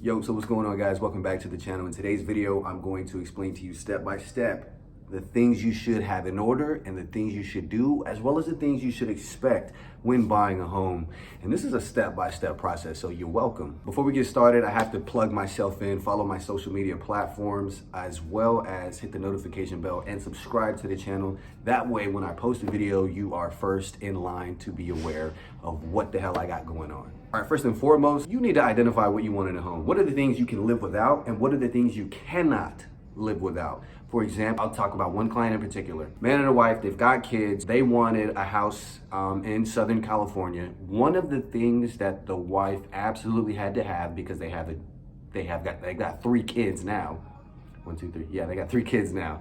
Yo, so what's going on, guys? Welcome back to the channel. In today's video, I'm going to explain to you step by step the things you should have in order and the things you should do, as well as the things you should expect when buying a home. And this is a step-by-step process, so you're welcome. Before we get started, I have to plug myself in, follow my social media platforms, as well as hit the notification bell and subscribe to the channel. That way, when I post a video, you are first in line to be aware of what the hell I got going on. All right, first and foremost, you need to identify what you want in a home. What are the things you can live without, and what are the things you cannot live without? For example, I'll talk about one client in particular. Man and a wife, they've got kids. They wanted a house in Southern California. One of the things that the wife absolutely had to have, because they got 3 kids now. 1, 2, 3. Yeah, they got 3 kids now.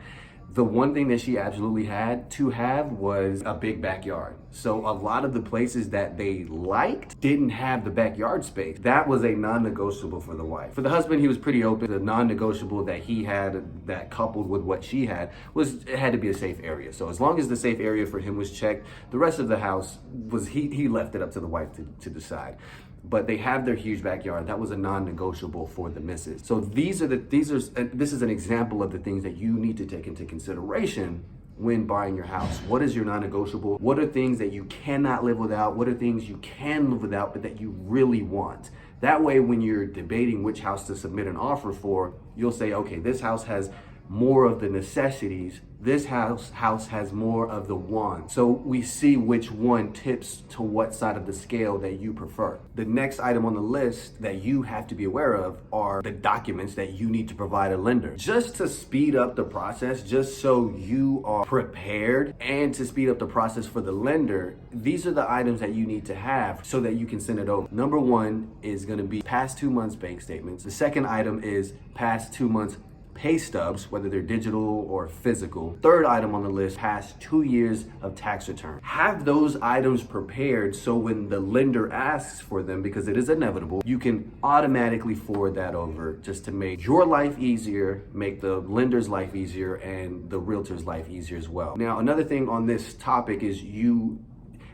The one thing that she absolutely had to have was a big backyard. So a lot of the places that they liked didn't have the backyard space. That was a non-negotiable for the wife. For the husband, he was pretty open. The non-negotiable that he had, that coupled with what she had, was it had to be a safe area. So as long as the safe area for him was checked, the rest of the house was, he left it up to the wife to decide. But they have their huge backyard. That was a non-negotiable for the missus. So this is an example of the things that you need to take into consideration when buying your house. What is your non-negotiable? What are things that you cannot live without? What are things you can live without, but that you really want? That way, when you're debating which house to submit an offer for, you'll say, okay, this house has more of the necessities. This house has more of the wants. So we see which one tips to what side of the scale that you prefer. The next item on the list that you have to be aware of are the documents that you need to provide a lender. Just to speed up the process, just so you are prepared, and to speed up the process for the lender, these are the items that you need to have so that you can send it over. Number 1 is gonna be past 2 months bank statements. The second item is past 2 months pay stubs, whether they're digital or physical. Third item on the list, past 2 years of tax return. Have those items prepared so when the lender asks for them, because it is inevitable, you can automatically forward that over, just to make your life easier, make the lender's life easier, and the realtor's life easier as well. Now, another thing on this topic is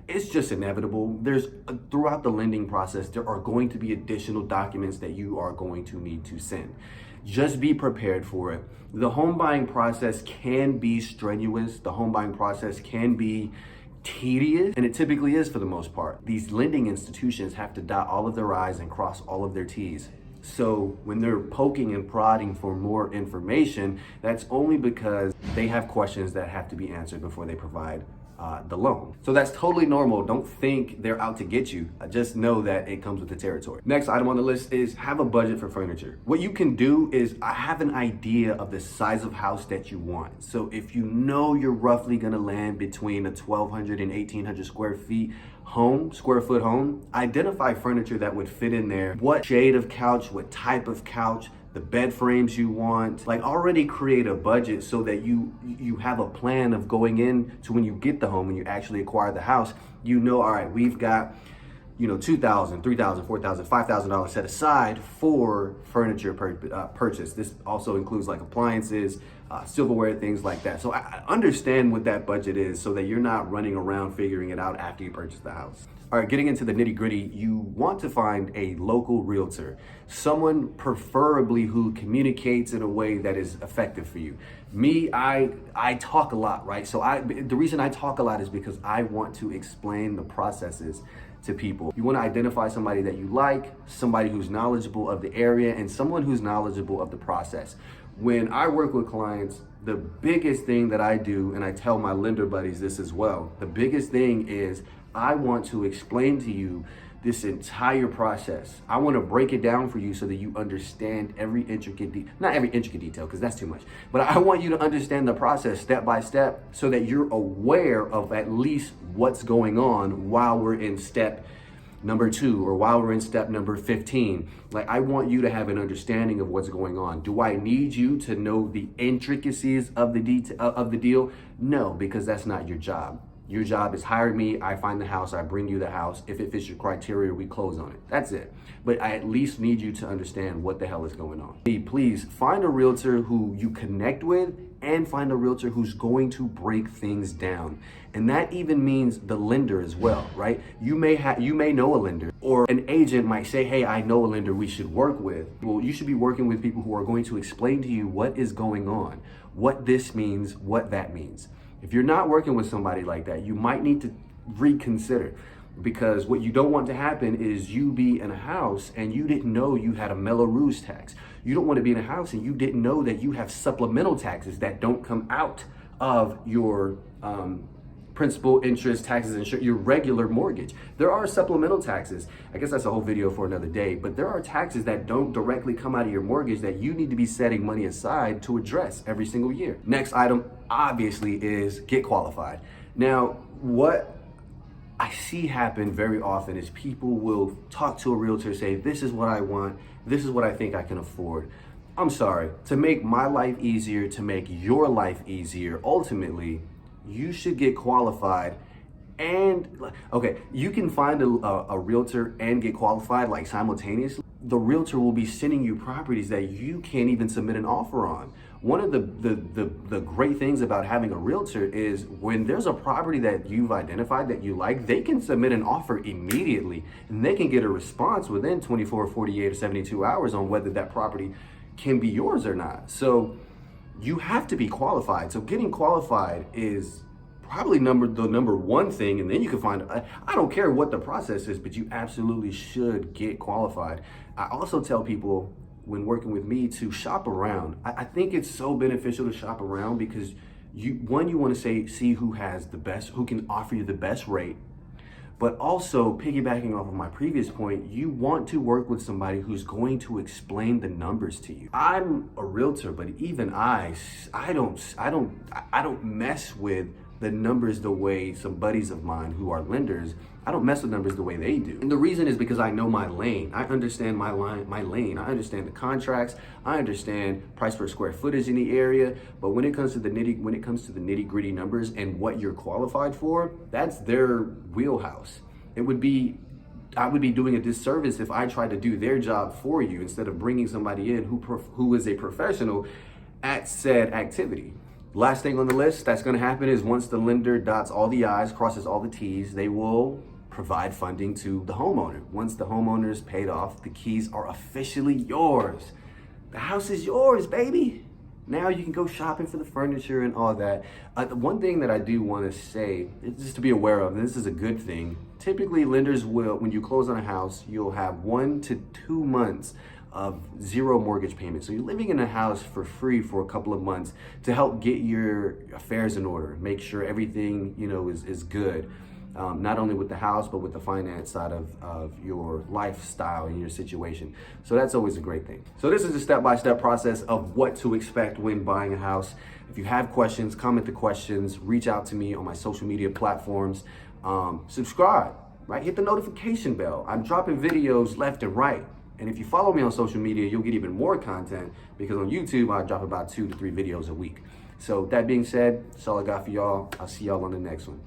it's just inevitable. Throughout the lending process, there are going to be additional documents that you are going to need to send. Just be prepared for it. The home buying process can be strenuous. The home buying process can be tedious, and it typically is for the most part. These lending institutions have to dot all of their I's and cross all of their T's. So when they're poking and prodding for more information, that's only because they have questions that have to be answered before they provide the loan. So that's totally normal. Don't think they're out to get you. Just know that it comes with the territory. Next item on the list is have a budget for furniture. What you can do is have an idea of the size of house that you want. So if you know you're roughly gonna land between a 1,200 and 1,800 square foot home, identify furniture that would fit in there. What shade of couch, what type of couch, the bed frames you want. Like, already create a budget so that you have a plan of going in to when you get the home, when you actually acquire the house, you know, all right, we've got, $2,000, $3,000, $4,000, $5,000 set aside for furniture purchase. This also includes like appliances, silverware, things like that. So I understand what that budget is so that you're not running around figuring it out after you purchase the house. All right, getting into the nitty gritty, you want to find a local realtor, someone preferably who communicates in a way that is effective for you. Me, I talk a lot, right? So the reason I talk a lot is because I want to explain the processes to people. You want to identify somebody that you like, somebody who's knowledgeable of the area, and someone who's knowledgeable of the process. When I work with clients, the biggest thing that I do, and I tell my lender buddies this as well, the biggest thing is I want to explain to you this entire process. I want to break it down for you so that you understand every not every intricate detail, because that's too much, but I want you to understand the process step by step so that you're aware of at least what's going on while we're in step number 2 or while we're in step number 15. Like, I want you to have an understanding of what's going on. Do I need you to know the intricacies of the deal? No, because that's not your job. Your job is hire me, I find the house, I bring you the house. If it fits your criteria, we close on it. That's it. But I at least need you to understand what the hell is going on. Please find a realtor who you connect with and find a realtor who's going to break things down. And that even means the lender as well, right? You may know a lender, or an agent might say, hey, I know a lender we should work with. Well, you should be working with people who are going to explain to you what is going on, what this means, what that means. If you're not working with somebody like that, you might need to reconsider, because what you don't want to happen is you be in a house and you didn't know you had a Melrose tax. You don't want to be in a house and you didn't know that you have supplemental taxes that don't come out of your principal, interest, taxes, and your regular mortgage. There are supplemental taxes. I guess that's a whole video for another day, but there are taxes that don't directly come out of your mortgage that you need to be setting money aside to address every single year. Next item, obviously, is get qualified. Now, what I see happen very often is people will talk to a realtor, say, this is what I want, this is what I think I can afford. I'm sorry, to make my life easier, to make your life easier, ultimately, you should get qualified. And okay, you can find a realtor and get qualified like simultaneously. The realtor will be sending you properties that you can't even submit an offer on. One of the great things about having a realtor is when there's a property that you've identified that you like, they can submit an offer immediately and they can get a response within 24, 48, or 72 hours on whether that property can be yours or not. So you have to be qualified. So getting qualified is probably the number one thing, and then you can find, I don't care what the process is, but you absolutely should get qualified. I also tell people when working with me to shop around. I think it's so beneficial to shop around because you want to see who has the best, who can offer you the best rate. But also, piggybacking off of my previous point, you want to work with somebody who's going to explain the numbers to you. I'm a realtor, but even I don't mess with the numbers the way some buddies of mine who are lenders, I don't mess with numbers the way they do. And the reason is because I know my lane. I understand my lane. I understand the contracts. I understand price per square footage in the area. But when it comes to the nitty gritty numbers and what you're qualified for, that's their wheelhouse. I would be doing a disservice if I tried to do their job for you instead of bringing somebody in who is a professional at said activity. Last thing on the list that's going to happen is once the lender dots all the I's, crosses all the T's, they will provide funding to the homeowner. Once the homeowner is paid off, the keys are officially yours. The house is yours, baby. Now you can go shopping for the furniture and all that. One thing that I do want to say, just to be aware of, and this is a good thing, typically lenders will, when you close on a house, you'll have 1 to 2 months of zero mortgage payment. So you're living in a house for free for a couple of months to help get your affairs in order, make sure everything is good. Not only with the house, but with the finance side of your lifestyle and your situation. So that's always a great thing. So this is a step-by-step process of what to expect when buying a house. If you have questions, comment the questions, reach out to me on my social media platforms, subscribe, right? Hit the notification bell. I'm dropping videos left and right. And if you follow me on social media, you'll get even more content because on YouTube, I drop about 2 to 3 videos a week. So that being said, that's all I got for y'all. I'll see y'all on the next one.